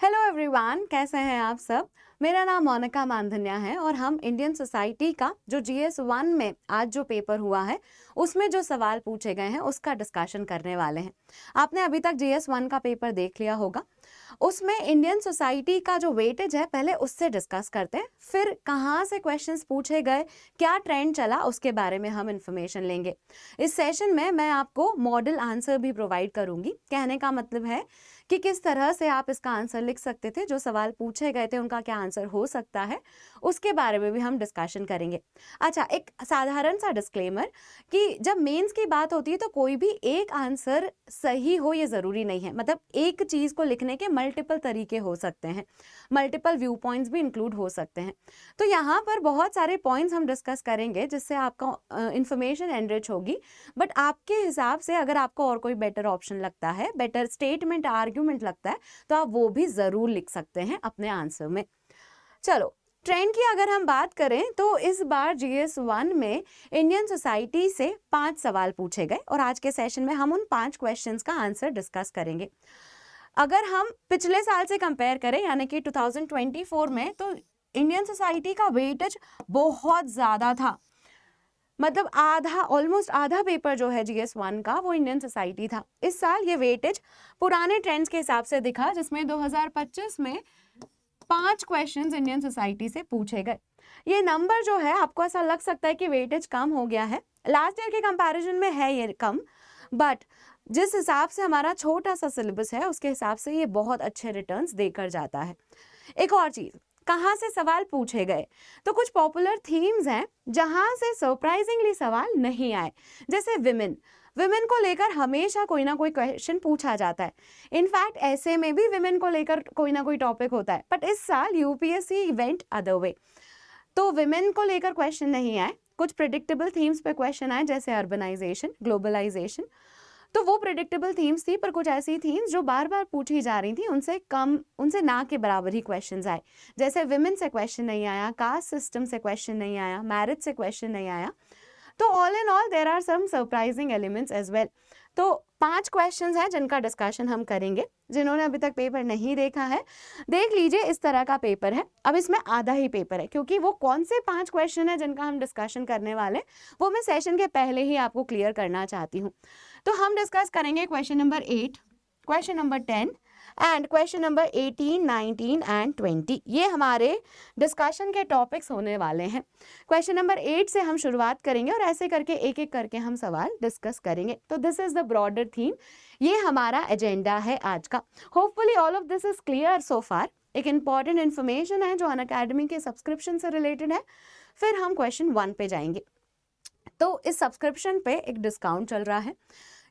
Hello everyone, कैसे हैं आप सब। मेरा नाम मोनिका मानधन्या है और हम इंडियन सोसाइटी का जो GS1 में आज जो पेपर हुआ है उसमें जो सवाल पूछे गए हैं उसका डिस्कशन करने वाले हैं। आपने अभी तक GS1 का पेपर देख लिया होगा। उसमें इंडियन सोसाइटी का जो वेटेज है पहले उससे डिस्कस करते हैं, फिर कहाँ से क्वेश्चंस पूछे गए, क्या ट्रेंड चला, उसके बारे में हम इंफॉर्मेशन लेंगे। इस सेशन में मैं आपको मॉडल आंसर भी प्रोवाइड करूंगी। कहने का मतलब है कि किस तरह से आप इसका आंसर लिख सकते थे, जो सवाल पूछे गए थे उनका क्या आंसर हो सकता है, उसके बारे में भी हम डिस्कशन करेंगे। अच्छा, एक साधारण सा डिस्क्लेमर कि जब मेंस की बात होती है तो कोई भी एक आंसर सही हो ये ज़रूरी नहीं है। मतलब एक चीज़ को लिखने के मल्टीपल तरीके हो सकते हैं, मल्टीपल व्यू पॉइंट्स भी इंक्लूड हो सकते हैं। तो यहाँ पर बहुत सारे पॉइंट्स हम डिस्कस करेंगे जिससे आपका इंफॉर्मेशन एनरिच होगी। बट आपके हिसाब से अगर आपको और कोई बेटर ऑप्शन लगता है, बेटर स्टेटमेंट आर्ग्यूमेंट लगता है, तो आप वो भी ज़रूर लिख सकते हैं अपने आंसर में। चलो, ट्रेंड की अगर हम बात करें तो इस बार GS1 में इंडियन सोसाइटी से 5 सवाल पूछे गए और आज के सेशन में हम उन 5 क्वेश्चंस का आंसर डिस्कस करेंगे। अगर हम पिछले साल से कंपेयर करें यानी कि 2024 में, तो इंडियन सोसाइटी का वेटेज बहुत ज़्यादा था। मतलब आधा, ऑलमोस्ट आधा पेपर जो है GS1 का वो इंडियन सोसाइटी था। इस साल ये वेटेज पुराने ट्रेंड्स के हिसाब से दिखा, जिसमें 2025 में 5 क्वेश्चंस इंडियन सोसाइटी से पूछे गए। ये नंबर जो है आपको ऐसा लग सकता है कि वेटेज कम हो गया है, लास्ट ईयर के कंपैरिजन में है ये कम, बट जिस हिसाब से हमारा छोटा सा सिलेबस है उसके हिसाब से ये बहुत अच्छे रिटर्न्स देकर जाता है। एक और चीज़, कहाँ से सवाल पूछे गए, तो कुछ पॉपुलर थीम्स हैं जहाँ से सरप्राइजिंगली सवाल नहीं आए। जैसे विमेन को लेकर हमेशा कोई ना कोई क्वेश्चन पूछा जाता है। इनफैक्ट ऐसे में भी विमेन को लेकर कोई ना कोई टॉपिक होता है, बट इस साल UPSC इवेंट अदर वे, तो विमेन को लेकर क्वेश्चन नहीं आए। कुछ प्रिडिक्टेबल थीम्स पे क्वेश्चन आए, जैसे अर्बनाइजेशन, ग्लोबलाइजेशन, तो वो प्रिडिक्टेबल थीम्स थी। पर कुछ ऐसी थीम्स जो बार बार पूछी जा रही थी उनसे ना के बराबर ही क्वेश्चंस आए। जैसे विमेन से क्वेश्चन नहीं आया, कास्ट सिस्टम से क्वेश्चन नहीं आया, मैरिज से क्वेश्चन नहीं आया। तो all in all there are some surprising elements as well. तो 5 क्वेश्चंस हैं जिनका डिस्कशन हम करेंगे। जिन्होंने अभी तक पेपर नहीं देखा है, देख लीजिए, इस तरह का पेपर है। अब इसमें आधा ही पेपर है, क्योंकि वो कौन से 5 क्वेश्चन है जिनका हम डिस्कशन करने वाले वो मैं सेशन के पहले ही आपको क्लियर करना चाहती हूँ। तो हम डिस्कस करेंगे question number 8, question number 10 and question number 18, 19 and 20। ये हमारे डिस्कशन के टॉपिक्स होने वाले हैं। क्वेश्चन नंबर 8 से हम शुरुआत करेंगे और ऐसे करके एक एक करके हम सवाल डिस्कस करेंगे। तो this is the broader theme, ये हमारा एजेंडा है आज का। Hopefully all of this is clear so far. एक इंपॉर्टेंट इन्फॉर्मेशन है जो अनअकैडमी के सब्सक्रिप्शन से रिलेटेड है। फिर हम क्वेश्चन 1 पे जाएंगे। तो इस सब्सक्रिप्शन पे एक डिस्काउंट चल रहा है।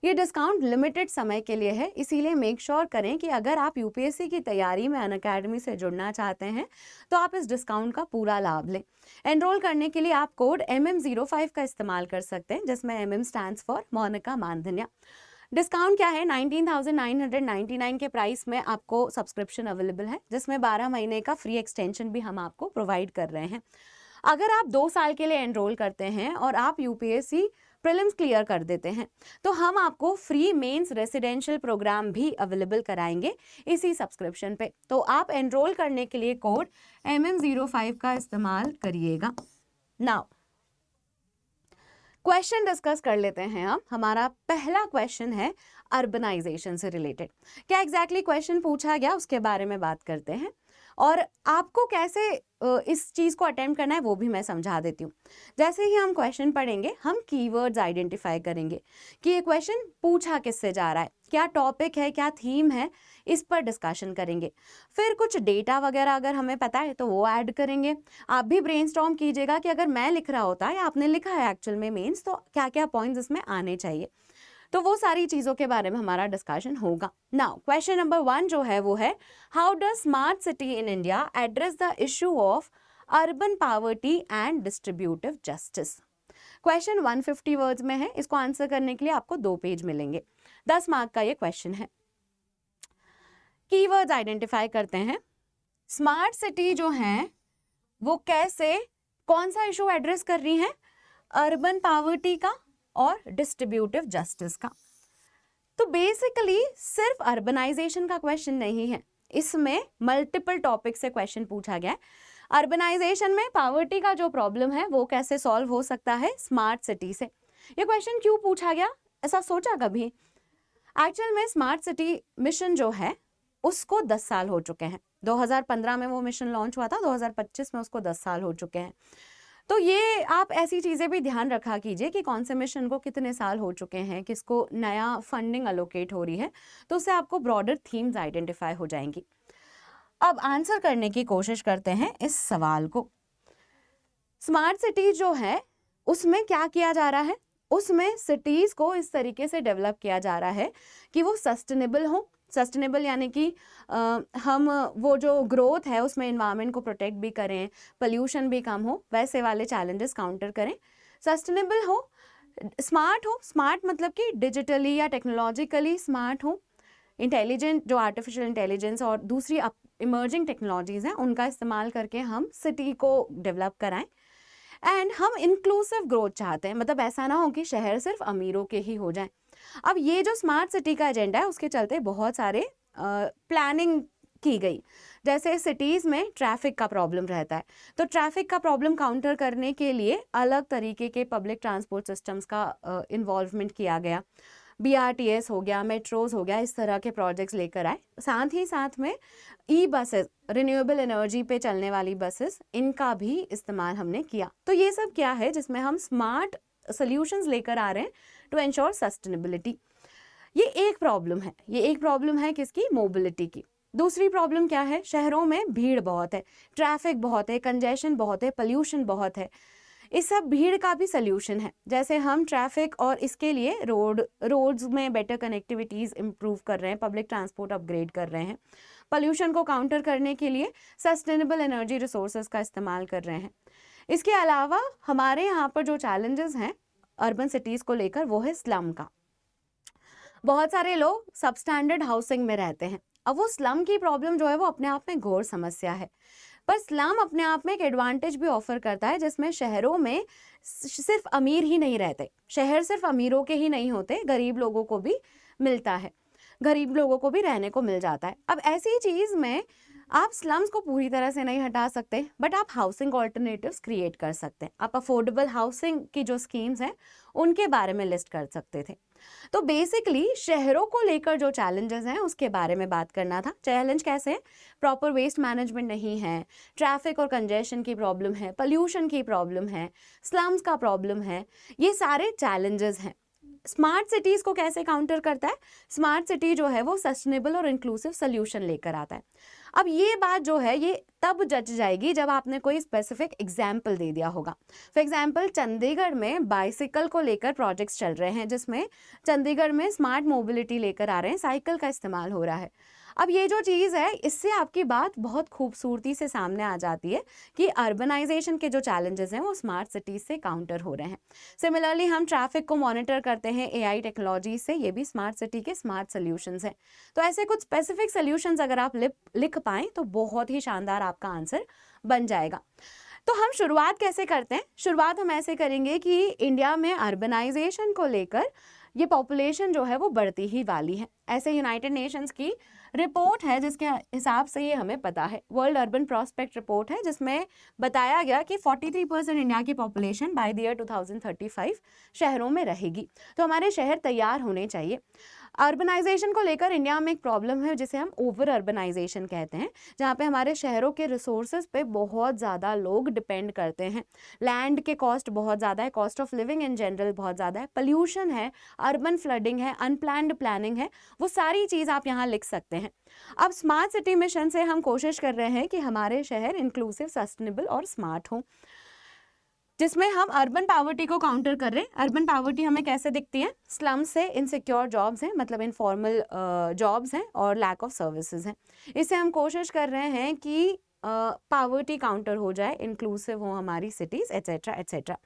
ये डिस्काउंट लिमिटेड समय के लिए है, इसीलिए मेक श्योर करें कि अगर आप UPSC की तैयारी में अनअकैडमी से जुड़ना चाहते हैं तो आप इस डिस्काउंट का पूरा लाभ लें। एनरोल करने के लिए आप कोड MM05 का इस्तेमाल कर सकते हैं, जिसमें MM stands for Monika Mandhanya. Discount क्या है, 19,999 के प्राइस में आपको सब्सक्रिप्शन अवेलेबल है, जिसमें 12 महीने का फ्री एक्सटेंशन भी हम आपको प्रोवाइड कर रहे हैं। अगर आप 2 साल के लिए एनरोल करते हैं और आप UPSC प्रीलिम्स क्लियर कर देते हैं तो हम आपको फ्री मेंस रेसिडेंशियल प्रोग्राम भी अवेलेबल कराएंगे इसी सब्सक्रिप्शन पे। तो आप एनरोल करने के लिए कोड MM05 का इस्तेमाल करिएगा। नाउ क्वेश्चन डिस्कस कर लेते हैं हम। हमारा पहला क्वेश्चन है अर्बनाइजेशन से रिलेटेड। क्या एग्जैक्टली क्वेश्चन पूछा गया उसके बारे में बात करते हैं, और आपको कैसे इस चीज़ को अटेम्प्ट करना है वो भी मैं समझा देती हूँ। जैसे ही हम क्वेश्चन पढ़ेंगे हम कीवर्ड्स आइडेंटिफाई करेंगे कि ये क्वेश्चन पूछा किससे जा रहा है, क्या टॉपिक है, क्या थीम है, इस पर डिस्कशन करेंगे। फिर कुछ डेटा वगैरह अगर हमें पता है तो वो ऐड करेंगे। आप भी ब्रेनस्टॉर्म कीजिएगा कि अगर मैं लिख रहा होता या आपने लिखा है एक्चुअल में मेंस, तो क्या क्या पॉइंट्स इसमें आने चाहिए। तो वो सारी चीज़ों के बारे में हमारा डिस्कशन होगा। नाउ क्वेश्चन नंबर 1 जो है वो है, how does smart city in India address the issue of urban poverty and distributive justice. Question 150 words में है। इसको आंसर करने के लिए आपको 2 पेज मिलेंगे। 10 मार्क का ये क्वेश्चन है। कीवर्ड्स आइडेंटिफाई करते हैं। स्मार्ट सिटी जो है वो कैसे, कौन सा इशू एड्रेस कर रही है, अर्बन पॉवर्टी का और डिस्ट्रीब्यूटिव जस्टिस का। तो बेसिकली सिर्फ अर्बनाइजेशन का क्वेश्चन नहीं है, इसमें मल्टीपल टॉपिक से क्वेश्चन पूछा गया है। अर्बनाइजेशन में पॉवर्टी का जो प्रॉब्लम है वो कैसे सॉल्व हो सकता है स्मार्ट सिटी से। ये क्वेश्चन क्यों पूछा गया, ऐसा सोचा कभी? एक्चुअल में स्मार्ट सिटी मिशन जो है उसको 10 साल हो चुके हैं। 2015 में वो मिशन लॉन्च हुआ था, 2025 में उसको 10 साल हो चुके हैं। तो ये आप ऐसी चीज़ें भी ध्यान रखा कीजिए कि कौन से मिशन को कितने साल हो चुके हैं, किसको नया फंडिंग अलोकेट हो रही है, तो उससे आपको ब्रॉडर थीम्स आइडेंटिफाई हो जाएंगी। अब आंसर करने की कोशिश करते हैं इस सवाल को। स्मार्ट सिटी जो है उसमें क्या किया जा रहा है, उसमें सिटीज़ को इस तरीके से डेवलप किया जा रहा है कि वो सस्टेनेबल हो। सस्टेनेबल यानी कि हम वो जो ग्रोथ है उसमें इन्वायरमेंट को प्रोटेक्ट भी करें, पोल्यूशन भी कम हो, वैसे वाले चैलेंजेस काउंटर करें। सस्टेनेबल हो, स्मार्ट मतलब कि डिजिटली या टेक्नोलॉजिकली स्मार्ट हो, इंटेलिजेंट, जो आर्टिफिशियल इंटेलिजेंस और दूसरी इमर्जिंग टेक्नोलॉजीज़ हैं उनका इस्तेमाल करके हम सिटी को डेवलप कराएं। एंड हम इंक्लूसिव ग्रोथ चाहते हैं, मतलब ऐसा ना हो कि शहर सिर्फ अमीरों के ही हो जाएं। अब ये जो स्मार्ट सिटी का एजेंडा है उसके चलते बहुत सारे प्लानिंग की गई। जैसे सिटीज़ में ट्रैफिक का प्रॉब्लम रहता है, तो ट्रैफिक का प्रॉब्लम काउंटर करने के लिए अलग तरीके के पब्लिक ट्रांसपोर्ट सिस्टम्स का इन्वॉल्वमेंट किया गया। BRTS हो गया, मेट्रोज हो गया, इस तरह के प्रोजेक्ट्स लेकर आए। साथ ही साथ में बसेस, रिन्यूएबल एनर्जी पे चलने वाली बसेस, इनका भी इस्तेमाल हमने किया। तो ये सब क्या है जिसमें हम स्मार्ट सोल्यूशंस लेकर आ रहे हैं टू एंश्योर सस्टेनेबिलिटी। ये एक प्रॉब्लम है किसकी? मोबिलिटी की। दूसरी प्रॉब्लम क्या है? शहरों में भीड़ बहुत है, ट्रैफिक बहुत है, कंजेशन बहुत है, पोल्यूशन बहुत है। इस सब भीड़ का भी सल्यूशन है, जैसे हम ट्रैफिक और इसके लिए रोड्स में बेटर कनेक्टिविटीज़ इम्प्रूव कर रहे हैं, पब्लिक ट्रांसपोर्ट अपग्रेड कर रहे हैं, पोल्यूशन को काउंटर करने के लिए सस्टेनेबल एनर्जी रिसोर्सेज का इस्तेमाल कर रहे हैं। इसके अलावा हमारे यहाँ पर जो चैलेंजेस हैं अर्बन सिटीज़ को लेकर वो है स्लम का। बहुत सारे लोग सब स्टैंडर्ड हाउसिंग में रहते हैं। अब वो स्लम की प्रॉब्लम जो है वो अपने आप में घोर समस्या है, पर स्लम अपने आप में एक एडवांटेज भी ऑफर करता है, जिसमें शहरों में सिर्फ अमीर ही नहीं रहते, शहर सिर्फ अमीरों के ही नहीं होते, गरीब लोगों को भी मिलता है, गरीब लोगों को भी रहने को मिल जाता है। अब ऐसी चीज़ में आप स्लम्स को पूरी तरह से नहीं हटा सकते, बट आप हाउसिंग ऑल्टरनेटिव्स क्रिएट कर सकते हैं। आप अफोर्डेबल हाउसिंग की जो स्कीम्स हैं उनके बारे में लिस्ट कर सकते थे। तो बेसिकली शहरों को लेकर जो चैलेंजेस हैं उसके बारे में बात करना था। चैलेंज कैसे है? प्रॉपर वेस्ट मैनेजमेंट नहीं है, ट्रैफिक और कंजेशन की प्रॉब्लम है, पोल्यूशन की प्रॉब्लम है, स्लम्स का प्रॉब्लम है, ये सारे चैलेंजेस हैं। स्मार्ट सिटीज़ को कैसे काउंटर करता है? स्मार्ट सिटी जो है वो सस्टेनेबल और इंक्लूसिव सोल्यूशन लेकर आता है। अब ये बात जो है ये तब जच जाएगी जब आपने कोई स्पेसिफिक एग्जाम्पल दे दिया होगा। फॉर एग्जाम्पल चंडीगढ़ में बाइसिकल को लेकर प्रोजेक्ट्स चल रहे हैं, जिसमें चंडीगढ़ में स्मार्ट मोबिलिटी लेकर आ रहे हैं, साइकिल का इस्तेमाल हो रहा है। अब ये जो चीज़ है इससे आपकी बात बहुत खूबसूरती से सामने आ जाती है कि अर्बनाइजेशन के जो चैलेंजेस हैं वो स्मार्ट सिटीज़ से काउंटर हो रहे हैं। सिमिलरली हम ट्रैफिक को मॉनिटर करते हैं AI टेक्नोलॉजी से, ये भी स्मार्ट सिटी के स्मार्ट सोल्यूशंस हैं। तो ऐसे कुछ स्पेसिफिक सोल्यूशंस अगर आप लिख पाएँ तो बहुत ही शानदार आपका आंसर बन जाएगा। तो हम शुरुआत कैसे करते हैं? शुरुआत हम ऐसे करेंगे कि इंडिया में अर्बनाइजेशन को लेकर ये पॉपुलेशन जो है वो बढ़ती ही वाली है। ऐसे यूनाइटेड नेशंस की रिपोर्ट है जिसके हिसाब से ये हमें पता है, वर्ल्ड अर्बन प्रॉस्पेक्ट रिपोर्ट है, जिसमें बताया गया कि 43% इंडिया की पॉपुलेशन बाय द ईयर 2035 शहरों में रहेगी। तो हमारे शहर तैयार होने चाहिए। अर्बनाइजेशन को लेकर इंडिया में एक प्रॉब्लम है जिसे हम ओवर अर्बनाइजेशन कहते हैं, जहाँ पे हमारे शहरों के रिसोर्सेज पे बहुत ज़्यादा लोग डिपेंड करते हैं। लैंड के कॉस्ट बहुत ज़्यादा है, cost of living in general बहुत ज़्यादा है, पोल्यूशन है, अर्बन फ्लडिंग है, अनप्लान्ड प्लानिंग है, वो सारी चीज़ आप यहाँ लिख सकते हैं। अब स्मार्ट सिटी मिशन से हम कोशिश कर रहे हैं कि हमारे शहर इंक्लूसिव, सस्टेनेबल और स्मार्ट हों, जिसमें हम अर्बन पॉवर्टी को काउंटर कर रहे हैं। अर्बन पॉवर्टी हमें कैसे दिखती है? स्लम से इनसिक्योर जॉब्स हैं, मतलब इनफॉर्मल जॉब्स हैं और लैक ऑफ सर्विसेज हैं। इससे हम कोशिश कर रहे हैं कि पॉवर्टी काउंटर हो जाए, इंक्लूसिव हो हमारी सिटीज़, एट्सेट्रा एट्सेट्रा।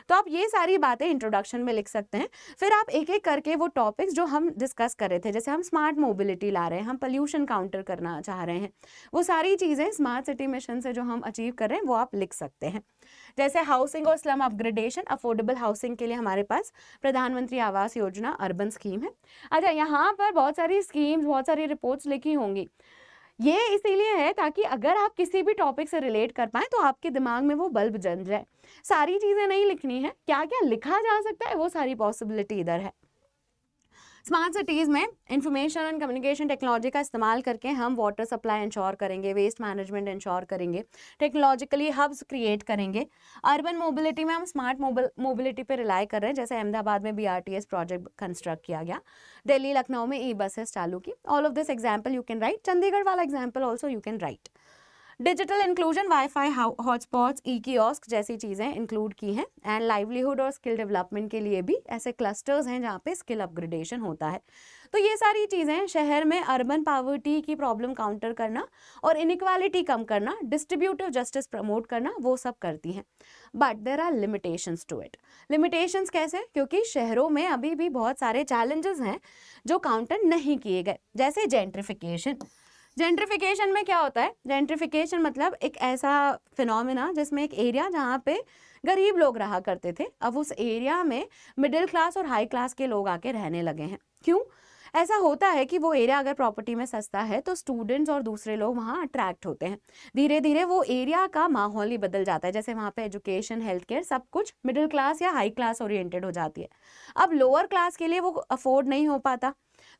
तो आप ये सारी बातें इंट्रोडक्शन में लिख सकते हैं। फिर आप एक एक करके वो टॉपिक्स जो हम डिस्कस कर रहे थे, जैसे हम स्मार्ट मोबिलिटी ला रहे हैं, हम पोल्यूशन काउंटर करना चाह रहे हैं, वो सारी चीज़ें स्मार्ट सिटी मिशन से जो हम अचीव कर रहे हैं वो आप लिख सकते हैं। जैसे हाउसिंग और स्लम अपग्रेडेशन, अफोर्डेबल हाउसिंग के लिए हमारे पास प्रधानमंत्री आवास योजना अर्बन स्कीम है। अच्छा, यहाँ पर बहुत सारी स्कीम्स, बहुत सारी रिपोर्ट्स लिखी होंगी। ये इसीलिए है ताकि अगर आप किसी भी टॉपिक से रिलेट कर पाएँ तो आपके दिमाग में वो बल्ब जल जाए। सारी चीज़ें नहीं लिखनी है, क्या-क्या लिखा जा सकता है वो सारी पॉसिबिलिटी इधर है। स्मार्ट सिटीज़ में इंफॉर्मेशन एंड कम्युनिकेशन टेक्नोलॉजी का इस्तेमाल करके हम वाटर सप्लाई इंश्योर करेंगे, वेस्ट मैनेजमेंट इंश्योर करेंगे, टेक्नोलॉजिकली हब्स क्रिएट करेंगे। अर्बन मोबिलिटी में हम स्मार्ट मोबिलिटी पे रिलाई कर रहे हैं, जैसे अहमदाबाद में BRTS प्रोजेक्ट कंस्ट्रक्ट किया गया, दिल्ली लखनऊ में ई-बसेस चालू की। All of this example you can write, Chandigarh वाला example also you can write. Digital inclusion, WiFi hotspots, e kiosk जैसी चीज़ें इंक्लूड की हैं। एंड लाइवलीहुड और स्किल डेवलपमेंट के लिए भी ऐसे क्लस्टर्स हैं जहाँ पे स्किल अपग्रेडेशन होता है। तो ये सारी चीज़ें शहर में अर्बन पॉवर्टी की प्रॉब्लम काउंटर करना और इनइक्वालिटी कम करना, डिस्ट्रीब्यूटिव जस्टिस प्रमोट करना, वो सब करती हैं। But there are limitations to it. Limitations कैसे? क्योंकि शहरों में अभी भी बहुत सारे चैलेंजेस हैं जो काउंटर नहीं किए गए, जैसे जेंट्रिफिकेशन। जेंट्रिफिकेशन में क्या होता है? जेंट्रिफिकेशन मतलब एक ऐसा फिनोमिना जिसमें एक एरिया जहाँ पे गरीब लोग रहा करते थे, अब उस एरिया में मिडिल क्लास और हाई क्लास के लोग आके रहने लगे हैं। क्यों ऐसा होता है? कि वो एरिया अगर प्रॉपर्टी में सस्ता है तो स्टूडेंट्स और दूसरे लोग वहाँ अट्रैक्ट होते हैं। धीरे धीरे वो एरिया का माहौल ही बदल जाता है, जैसे वहाँ पे एजुकेशन, हेल्थ केयर सब कुछ मिडिल क्लास या हाई क्लास ओरिएंटेड हो जाती है। अब लोअर क्लास के लिए वो अफोर्ड नहीं हो पाता,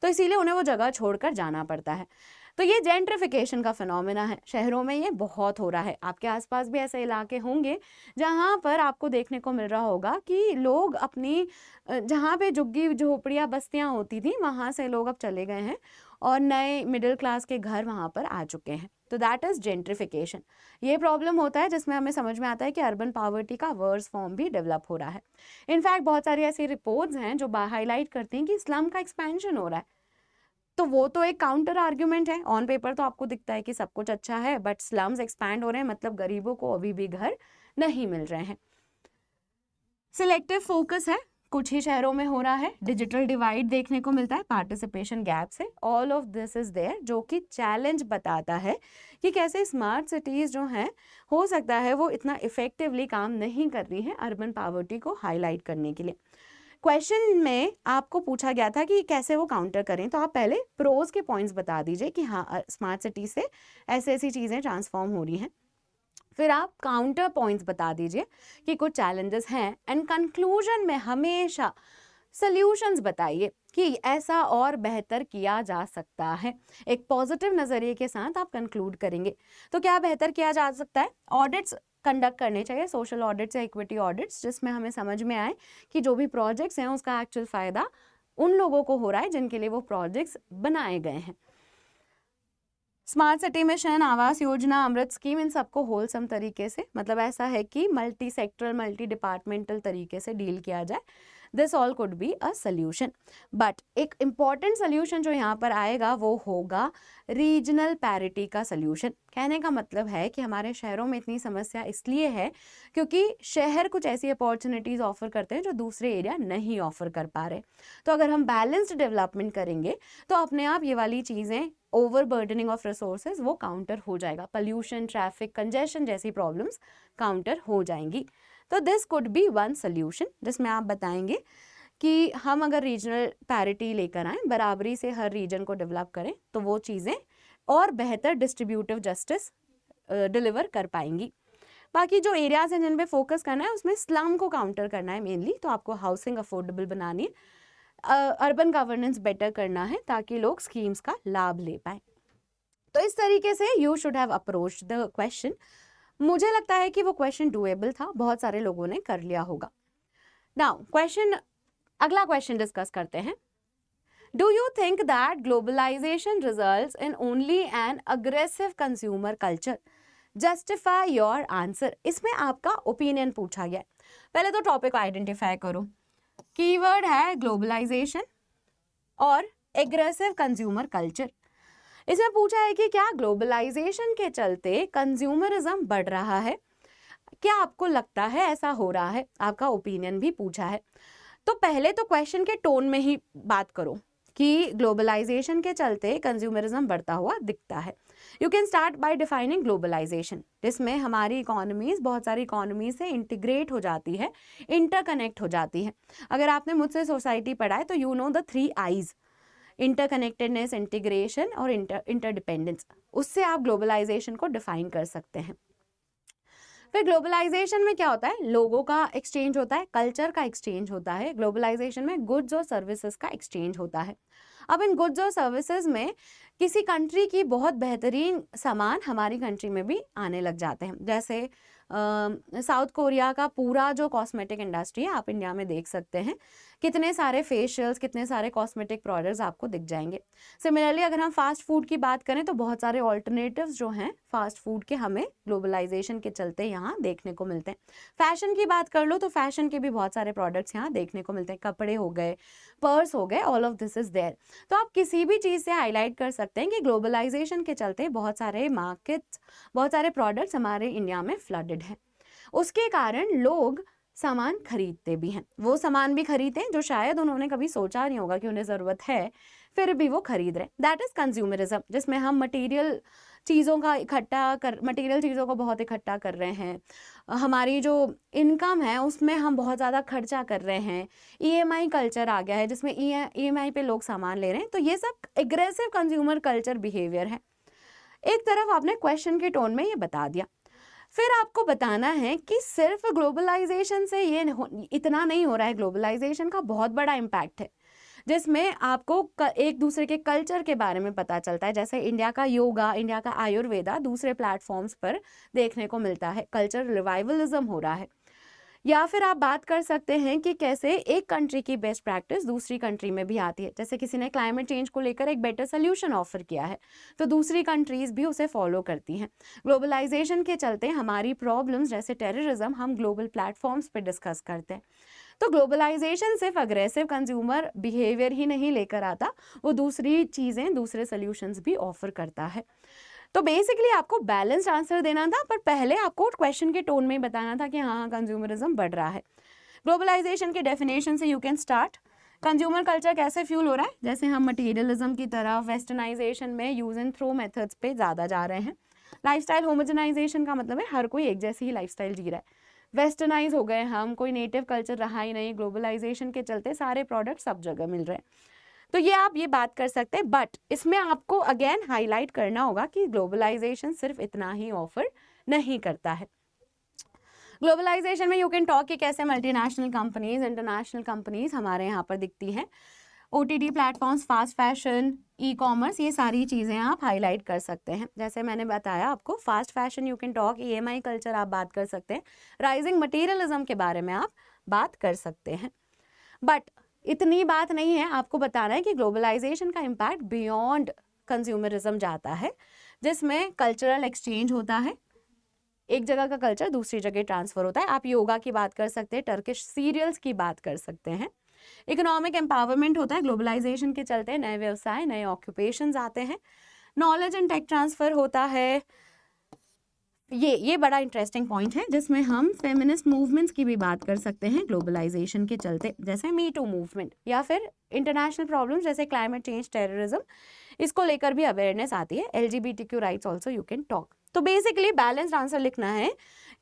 तो इसीलिए उन्हें वो जगह छोड़कर जाना पड़ता है। तो ये जेंट्रिफिकेशन का फिनोमेना है, शहरों में ये बहुत हो रहा है। आपके आसपास भी ऐसे इलाके होंगे जहाँ पर आपको देखने को मिल रहा होगा कि लोग अपनी जहाँ पे झुग्गी झोपड़ियाँ बस्तियाँ होती थी वहाँ से लोग अब चले गए हैं और नए मिडिल क्लास के घर वहाँ पर आ चुके हैं। तो दैट इज़ जेंट्रिफिकेशन। ये प्रॉब्लम होता है जिसमें हमें समझ में आता है कि अर्बन पॉवर्टी का वर्स फॉर्म भी डेवलप हो रहा है। इनफैक्ट बहुत सारी ऐसी रिपोर्ट्स हैं जो हाईलाइट करती हैं कि स्लम का एक्सपेंशन हो रहा है। तो वो तो एक काउंटर आर्ग्यूमेंट है। ऑन पेपर तो आपको दिखता है कि सब कुछ अच्छा है, बट स्लम्स एक्सपैंड हो रहे हैं, मतलब गरीबों को अभी भी घर नहीं मिल रहे हैं। सिलेक्टिव फोकस है, कुछ ही शहरों में हो रहा है। डिजिटल डिवाइड देखने को मिलता है, पार्टिसिपेशन गैप्स है। All of this is there, जो कि चैलेंज बताता है कि कैसे स्मार्ट सिटीज़ जो हैं हो सकता है वो इतना इफेक्टिवली काम नहीं कर रही हैं अर्बन पॉवर्टी को हाईलाइट करने के लिए। क्वेश्चन में आपको पूछा गया था कि कैसे वो काउंटर करें, तो आप पहले प्रोज के पॉइंट्स बता दीजिए कि हाँ स्मार्ट सिटी से ऐसी ऐसी चीज़ें ट्रांसफॉर्म हो रही हैं। फिर आप काउंटर पॉइंट्स बता दीजिए कि कुछ चैलेंजेस हैं, एंड कंक्लूजन में हमेशा सॉल्यूशंस बताइए कि ऐसा और बेहतर किया जा सकता है। एक पॉजिटिव नज़रिए के साथ आप कंक्लूड करेंगे। तो क्या बेहतर किया जा सकता है? ऑडिट्स कंडक्ट करने चाहिए, सोशल ऑडिट्स या इक्विटी ऑडिट्स, जिसमें हमें समझ में आए कि जो भी प्रोजेक्ट्स हैं उसका एक्चुअल फ़ायदा उन लोगों को हो रहा है जिनके लिए वो प्रोजेक्ट्स बनाए गए हैं। Smart city mission, Awas Yojana, अमृत स्कीम, इन सबको होलसम तरीके से, मतलब ऐसा है कि मल्टी सेक्टरल, मल्टी डिपार्टमेंटल तरीके से डील किया जाए। This all could be a solution. But एक इम्पॉर्टेंट सल्यूशन जो यहाँ पर आएगा वो होगा रीजनल पैरिटी का सल्यूशन। कहने का मतलब है कि हमारे शहरों में इतनी समस्या इसलिए है क्योंकि शहर कुछ ऐसी अपॉर्चुनिटीज़ ऑफर करते हैं जो दूसरे एरिया नहीं ऑफर कर पा रहे। तो अगर हम बैलेंस्ड डेवलपमेंट करेंगे तो अपने आप ये वाली चीज़ें, ओवर बर्डनिंग ऑफ रिसोर्सेज, वो काउंटर हो जाएगा। पॉल्यूशन, ट्रैफिक, कंजेशन जैसी प्रॉब्लम्स काउंटर हो जाएंगी। तो this could be one solution, जिसमें आप बताएंगे कि हम अगर रीजनल पैरिटी लेकर आएँ, बराबरी से हर रीजन को डेवलप करें, तो वो चीज़ें और बेहतर डिस्ट्रीब्यूटिव जस्टिस डिलीवर कर पाएंगी। बाकी जो एरियाज हैं जिन पे फोकस करना है उसमें स्लम को काउंटर करना है मेनली। तो आपको हाउसिंग अफोर्डेबल बनानी है, अर्बन गवर्नेंस बेटर करना है ताकि लोग स्कीम्स का लाभ ले पाएँ। तो इस तरीके से you should have approached the question. मुझे लगता है कि वो क्वेश्चन डूएबल था, बहुत सारे लोगों ने कर लिया होगा। नाउ अगला क्वेश्चन डिस्कस करते हैं। Do you think that globalization results in only an aggressive consumer culture? Justify your answer. इसमें आपका ओपिनियन पूछा गया है। पहले तो टॉपिक आइडेंटिफाई करो। कीवर्ड है ग्लोबलाइजेशन और एग्रेसिव कंज्यूमर कल्चर। इसमें पूछा है कि क्या ग्लोबलाइजेशन के चलते कंज्यूमरिज्म बढ़ रहा है? क्या आपको लगता है ऐसा हो रहा है? आपका ओपिनियन भी पूछा है। तो पहले तो क्वेश्चन के टोन में ही बात करो कि ग्लोबलाइजेशन के चलते कंज्यूमरिज्म बढ़ता हुआ दिखता है। You can start by defining globalization, जिसमें हमारी इकोनॉमीज बहुत सारी इकोनॉमीज से इंटीग्रेट हो जाती है, इंटरकनेक्ट हो जाती है। अगर आपने मुझसे सोसाइटी पढ़ा है तो you know the 3 I's। Interconnectedness, integration और इंटरडिपेंडेंस, उससे आप ग्लोबलाइजेशन को डिफाइन कर सकते हैं। फिर ग्लोबलाइजेशन में क्या होता है, लोगों का एक्सचेंज होता है, कल्चर का एक्सचेंज होता है। ग्लोबलाइजेशन में गुड्स और सर्विसेज का एक्सचेंज होता है। अब इन गुड्स और सर्विसेज में किसी कंट्री की बहुत बेहतरीन सामान हमारी कंट्री में भी आने लग जाते हैं। जैसे साउथ कोरिया का पूरा जो कॉस्मेटिक इंडस्ट्री है, आप इंडिया में देख सकते हैं, कितने सारे फेशियल्स, कितने सारे कॉस्मेटिक प्रोडक्ट्स आपको दिख जाएंगे। सिमिलरली अगर हम फास्ट फूड की बात करें तो बहुत सारे ऑल्टरनेटिव्स जो हैं फास्ट फूड के हमें ग्लोबलाइजेशन के चलते यहाँ देखने को मिलते हैं। फैशन की बात कर लो तो फैशन के भी बहुत सारे प्रोडक्ट्स यहाँ देखने को मिलते हैं, कपड़े हो गए, पर्स हो गए, all of this is there. तो आप किसी भी चीज़ से हाईलाइट कर सकते हैं कि ग्लोबलाइजेशन के चलते बहुत सारे मार्केट्स, बहुत सारे प्रोडक्ट्स हमारे इंडिया में फ्लडेड हैं। उसके कारण लोग सामान खरीदते भी हैं, वो सामान भी खरीदते हैं जो शायद उन्होंने कभी सोचा नहीं होगा कि उन्हें ज़रूरत है, फिर भी वो खरीद रहे हैं। दैट इज़ कंज्यूमरिज्म, जिसमें हम मटेरियल चीज़ों को बहुत इकट्ठा कर रहे हैं। हमारी जो इनकम है उसमें हम बहुत ज़्यादा खर्चा कर रहे हैं। ईएमआई कल्चर आ गया है जिसमें ईएमआई पे लोग सामान ले रहे हैं। तो ये सब एग्रेसिव कंज्यूमर कल्चर बिहेवियर है। एक तरफ आपने क्वेश्चन के टोन में ये बता दिया, फिर आपको बताना है कि सिर्फ ग्लोबलाइजेशन से ये इतना नहीं हो रहा है। ग्लोबलाइजेशन का बहुत बड़ा इम्पैक्ट है जिसमें आपको एक दूसरे के कल्चर के बारे में पता चलता है। जैसे इंडिया का योगा, इंडिया का आयुर्वेदा दूसरे प्लेटफॉर्म्स पर देखने को मिलता है, कल्चर रिवाइवलिज्म हो रहा है। या फिर आप बात कर सकते हैं कि कैसे एक कंट्री की बेस्ट प्रैक्टिस दूसरी कंट्री में भी आती है। जैसे किसी ने क्लाइमेट चेंज को लेकर एक बेटर सोल्यूशन ऑफर किया है तो दूसरी कंट्रीज भी उसे फॉलो करती हैं। ग्लोबलाइजेशन के चलते हमारी प्रॉब्लम्स जैसे टेररिज्म हम ग्लोबल प्लेटफॉर्म्स पे डिस्कस करते हैं। तो ग्लोबलाइजेशन सिर्फ अग्रेसिव कंज्यूमर बिहेवियर ही नहीं लेकर आता, वो दूसरी चीज़ें, दूसरे सोल्यूशंस भी ऑफर करता है। तो बेसिकली आपको बैलेंस्ड आंसर देना था, पर पहले आपको क्वेश्चन के टोन में ही बताना था कि हाँ कंज्यूमरिज्म बढ़ रहा है। ग्लोबलाइजेशन के डेफिनेशन से you can start. Consumer culture कैसे फ्यूल हो रहा है, जैसे हम मटीरियलिज्म की तरफ, वेस्टर्नाइजेशन में यूज एंड थ्रो मेथड्स पे ज़्यादा जा रहे हैं। लाइफस्टाइल होमोजेनाइजेशन का मतलब है हर कोई एक जैसी ही लाइफस्टाइल जी रहा है। वेस्टर्नाइज हो गए हम, कोई नेटिव कल्चर रहा ही नहीं। ग्लोबलाइजेशन के चलते सारे प्रोडक्ट सब जगह मिल रहे हैं। तो ये आप ये बात कर सकते हैं, बट इसमें आपको अगेन हाईलाइट करना होगा कि ग्लोबलाइजेशन सिर्फ इतना ही ऑफर नहीं करता है। ग्लोबलाइजेशन में यू कैन टॉक कि कैसे मल्टीनेशनल कंपनीज, इंटरनेशनल कंपनीज हमारे यहाँ पर दिखती हैं। OTT platforms, fast fashion, e commerce, ये सारी चीज़ें आप हाईलाइट कर सकते हैं। जैसे मैंने बताया आपको, fast fashion you can talk, EMI culture आप बात कर सकते हैं, राइजिंग मटीरियलिज्म के बारे में आप बात कर सकते हैं। बट इतनी बात नहीं है, आपको बताना है कि ग्लोबलाइजेशन का इम्पैक्ट बियॉन्ड कंज्यूमरिज्म जाता है, जिसमें कल्चरल एक्सचेंज होता है, एक जगह का कल्चर दूसरी जगह ट्रांसफर होता है। आप योगा की बात कर सकते हैं, टर्किश सीरियल्स की बात कर सकते हैं। इकोनॉमिक एम्पावरमेंट होता है, ग्लोबलाइजेशन के चलते नए व्यवसाय, नए ऑक्यूपेशंस आते हैं। नॉलेज एंड टेक ट्रांसफर होता है। ये बड़ा इंटरेस्टिंग पॉइंट है जिसमें हम फेमिनिस्ट मूवमेंट्स की भी बात कर सकते हैं ग्लोबलाइजेशन के चलते, जैसे मी टू मूवमेंट, या फिर इंटरनेशनल प्रॉब्लम्स जैसे क्लाइमेट चेंज, टेररिज्म, इसको लेकर भी अवेयरनेस आती है। LGBTQ rights also you can talk. तो बेसिकली बैलेंस्ड आंसर लिखना है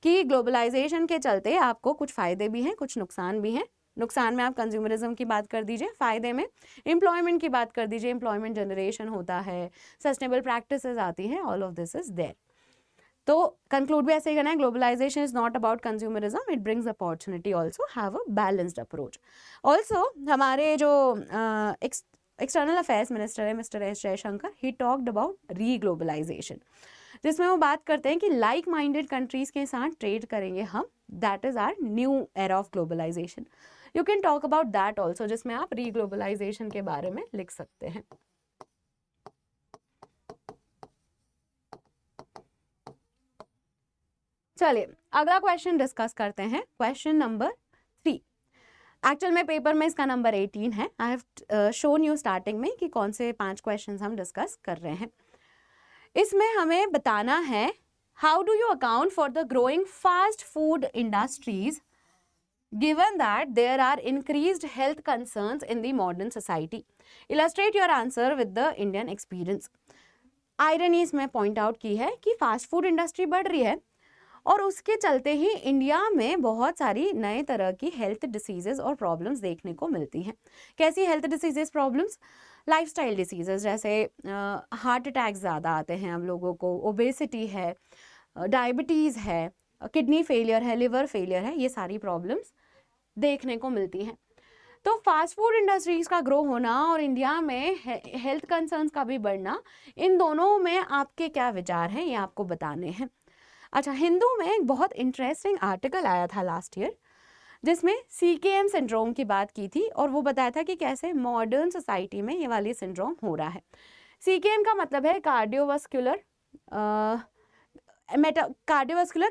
कि ग्लोबलाइजेशन के चलते आपको कुछ फ़ायदे भी हैं, कुछ नुकसान भी हैं। नुकसान में आप कंज्यूमरिज्म की बात कर दीजिए, फ़ायदे में एम्प्लॉयमेंट की बात कर दीजिए, एम्प्लॉयमेंट जनरेशन होता है, सस्टेनेबल प्रैक्टिसेस आती हैं, all of this is there. तो कंक्लूड भी ऐसे ही करना है, globalisation is not about consumerism, it brings opportunity also, have a balanced approach. Also हमारे जो एक्सटर्नल अफेयर्स मिनिस्टर है mister S Jaishankar, he talked about reglobalisation, जिसमें वो बात करते हैं कि लाइक माइंडेड कंट्रीज के साथ ट्रेड करेंगे हम, that is our new era of globalization. You can talk about that also, जिसमें आप रीग्लोबलाइजेशन के बारे में लिख सकते हैं। चलिए अगला क्वेश्चन डिस्कस करते हैं, क्वेश्चन नंबर 3। एक्चुअल में पेपर में इसका नंबर 18 है। I have shown you starting में कि कौन से 5 क्वेश्चंस हम डिस्कस कर रहे हैं। इसमें हमें बताना है, how do you account for the growing fast food industries given that there are increased health concerns in the modern society? Illustrate your answer with the Indian experience. Irony इसमें point out की है कि fast food industry बढ़ रही है और उसके चलते ही इंडिया में बहुत सारी नए तरह की हेल्थ डिसीजेज और प्रॉब्लम्स देखने को मिलती हैं। कैसी health diseases, problems? Lifestyle diseases जैसे हार्ट अटैक ज़्यादा आते हैं हम लोगों को, ओबेसिटी है, डायबिटीज़ है, किडनी फेलियर है, लिवर फेलियर है, ये सारी प्रॉब्लम्स देखने को मिलती हैं। तो फास्ट फूड इंडस्ट्रीज़ का ग्रो होना और इंडिया में हेल्थ कंसर्न्स का भी बढ़ना, इन दोनों में आपके क्या विचार हैं, ये आपको बताने हैं। अच्छा, हिंदू में एक बहुत इंटरेस्टिंग आर्टिकल आया था लास्ट ईयर, जिसमें CKM सिंड्रोम की बात की थी और वो बताया था कि कैसे मॉडर्न सोसाइटी में ये वाली सिंड्रोम हो रहा है। CKM का मतलब है कार्डियोवास्कुलर